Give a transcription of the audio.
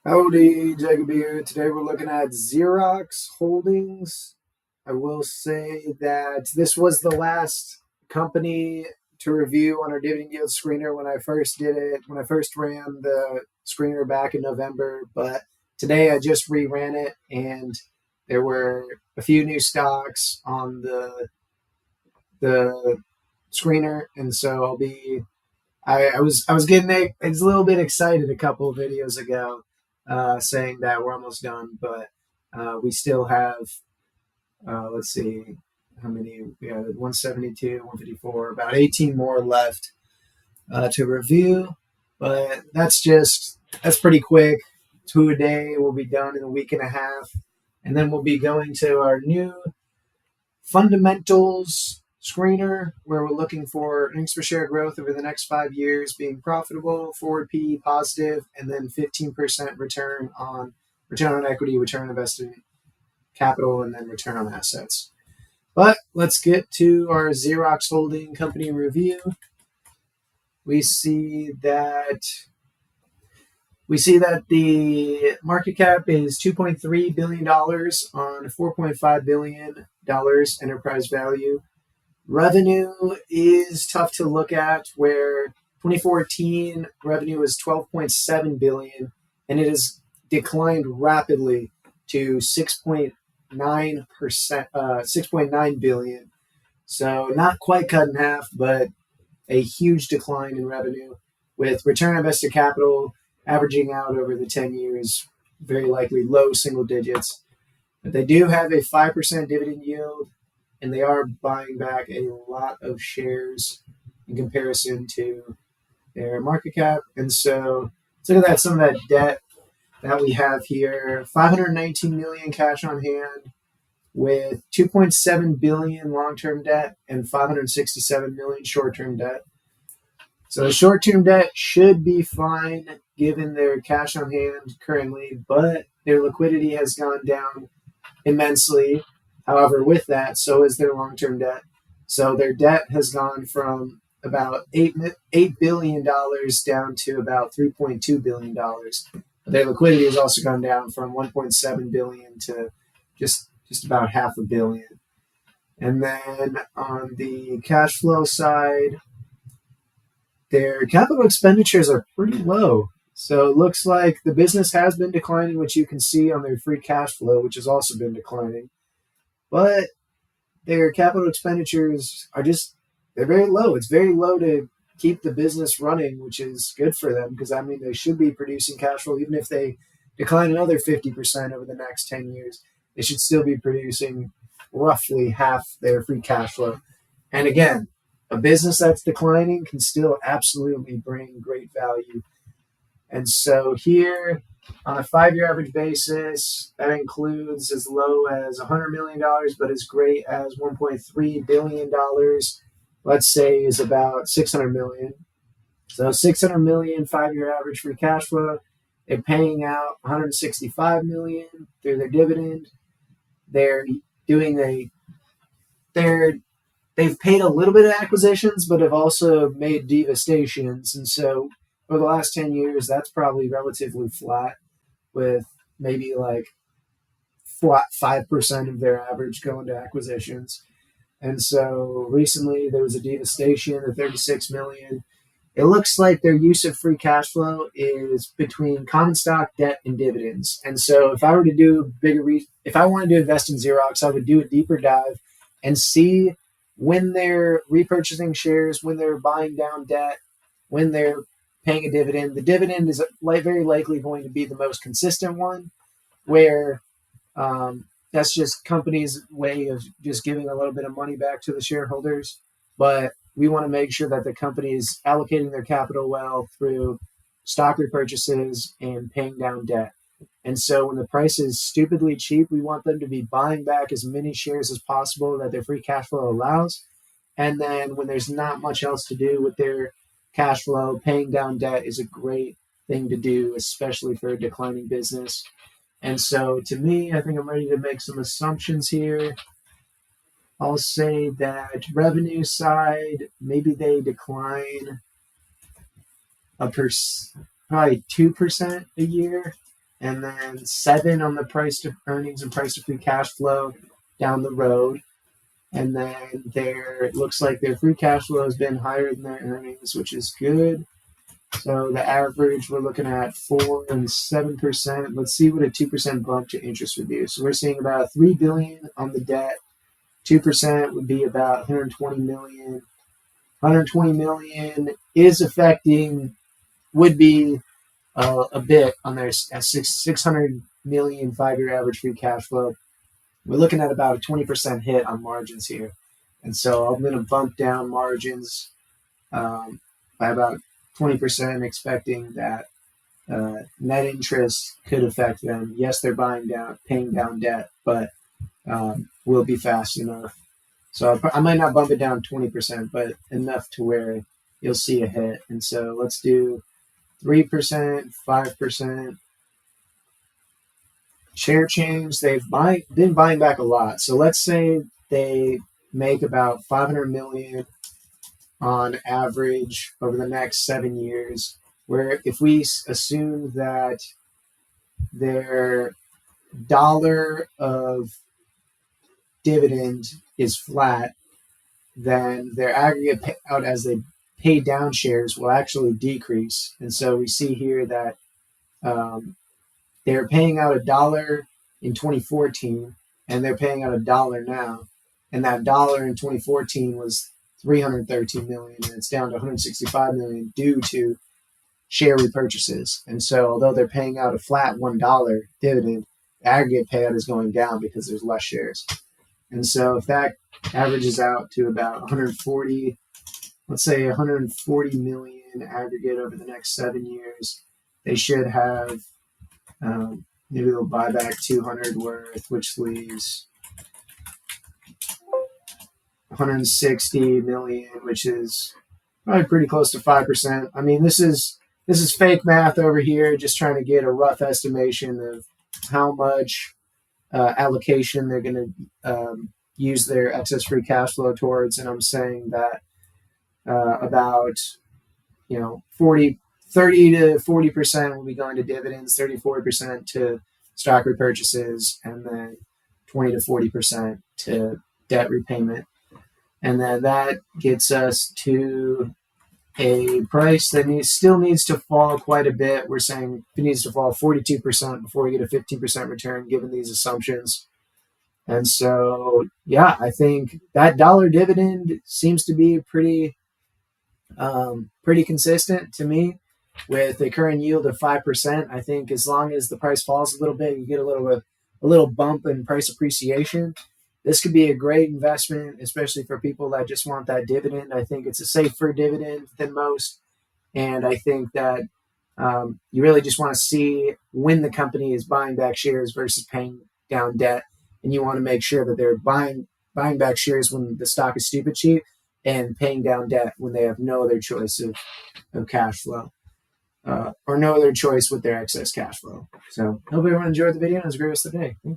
Howdy, Jacob here. Today we're looking at Xerox Holdings. I will say that this was the last company to review on our dividend yield screener when I first did it, when I first ran the screener back in November. But today I just reran it and there were a few new stocks on the screener. And so I was getting a little bit excited a couple of videos ago, saying that we're almost done, but we still have let's see how many we have 172, 154, about 18 more left to review. But that's pretty quick. Two a day. We'll be done in a week and a half, and then we'll be going to our new fundamentals screener where we're looking for earnings per share growth over the next 5 years, being profitable, forward PE positive, and then 15% return on equity, return on invested capital, and then return on assets. But let's get to our Xerox Holding company review. We see that the market cap is $2.3 billion on $4.5 billion enterprise value. Revenue is tough to look at, where 2014 revenue was 12.7 billion and it has declined rapidly to 6.9%, 6.9 billion. So not quite cut in half, but a huge decline in revenue, with return on invested capital averaging out over the 10 years, very likely low single digits. But they do have a 5% dividend yield, and they are buying back a lot of shares in comparison to their market cap. And so let's look at some of that debt that we have here. 519 million cash on hand, with 2.7 billion long-term debt and 567 million short-term debt. So the short-term debt should be fine given their cash on hand currently, but their liquidity has gone down immensely. However, with that, so is their long-term debt. So their debt has gone from about $8 billion down to about $3.2 billion. Their liquidity has also gone down from 1.7 billion to just about half a billion. And then on the cash flow side, their capital expenditures are pretty low. So it looks like the business has been declining, which you can see on their free cash flow, which has also been declining. But their capital expenditures they're very low. It's very low to keep the business running, which is good for them because, I mean, they should be producing cash flow. Even if they decline another 50% over the next 10 years, they should still be producing roughly half their free cash flow. And again, a business that's declining can still absolutely bring great value. And so here, on a 5-year average basis, that includes as low as $100 million, but as great as $1.3 billion, let's say, is about $600 million. So $600 million 5-year average free cash flow. They're paying out $165 million through their dividend. They've paid a little bit of acquisitions, but have also made devastations. And so over the last 10 years, that's probably relatively flat, with maybe like 5% of their average going to acquisitions. And so recently there was a devastation of 36 million. It looks like their use of free cash flow is between common stock, debt, and dividends. And so if I were to do if I wanted to invest in Xerox, I would do a deeper dive and see when they're repurchasing shares, when they're buying down debt, when they're paying a dividend. The dividend is very likely going to be the most consistent one, where that's just companies' way of just giving a little bit of money back to the shareholders. But we want to make sure that the company is allocating their capital well through stock repurchases and paying down debt. And so when the price is stupidly cheap, we want them to be buying back as many shares as possible that their free cash flow allows. And then when there's not much else to do with their cash flow, paying down debt is a great thing to do, especially for a declining business. And so to me, I think I'm ready to make some assumptions here. I'll say that revenue side, maybe they decline probably 2% a year. and then 7 on the price to earnings and price to free cash flow down the road. And then it looks like their free cash flow has been higher than their earnings, which is good. So the average, we're looking at 4 and 7%. Let's see what a 2% bump to interest would do. So we're seeing about $3 billion on the debt. 2% would be about 120 million. 120 million is would be a bit on their 600 million 5-year average free cash flow. We're looking at about a 20% hit on margins here. And so I'm going to bump down margins by about 20%, expecting that net interest could affect them. Yes, they're paying down debt, but will be fast enough. So I might not bump it down 20%, but enough to where you'll see a hit. And so let's do 3%, 5%. Share change, they've been buying back a lot. So let's say they make about 500 million on average over the next 7 years, where if we assume that their dollar of dividend is flat, then their aggregate payout as they pay down shares will actually decrease. And so we see here that they're paying out $1 in 2014, and they're paying out $1 now. And that dollar in 2014 was 313 million, and it's down to 165 million due to share repurchases. And so, although they're paying out a flat $1 dividend, the aggregate payout is going down because there's less shares. And so, if that averages out to about 140, let's say 140 million aggregate over the next 7 years, they should have maybe they'll buy back 200 worth, which leaves 160 million, which is probably pretty close to 5%. I mean, this is fake math over here, just trying to get a rough estimation of how much allocation they're going to use their excess free cash flow towards. And I'm saying that about 30 to 40% will be going to dividends, 30 to 40% to stock repurchases, and then 20 to 40% to debt repayment. And then that gets us to a price that still needs to fall quite a bit. We're saying it needs to fall 42% before we get a 15% return given these assumptions. And so, yeah, I think that dollar dividend seems to be pretty consistent to me with a current yield of 5%. I think as long as the price falls a little bit, you get a little bump in price appreciation. This could be a great investment, especially for people that just want that dividend. I think it's a safer dividend than most. And I think that you really just want to see when the company is buying back shares versus paying down debt. And you want to make sure that they're buying back shares when the stock is stupid cheap and paying down debt when they have no other choice of cash flow or no other choice with their excess cash flow. So hope everyone enjoyed the video and it was a great rest of the day. Thank you.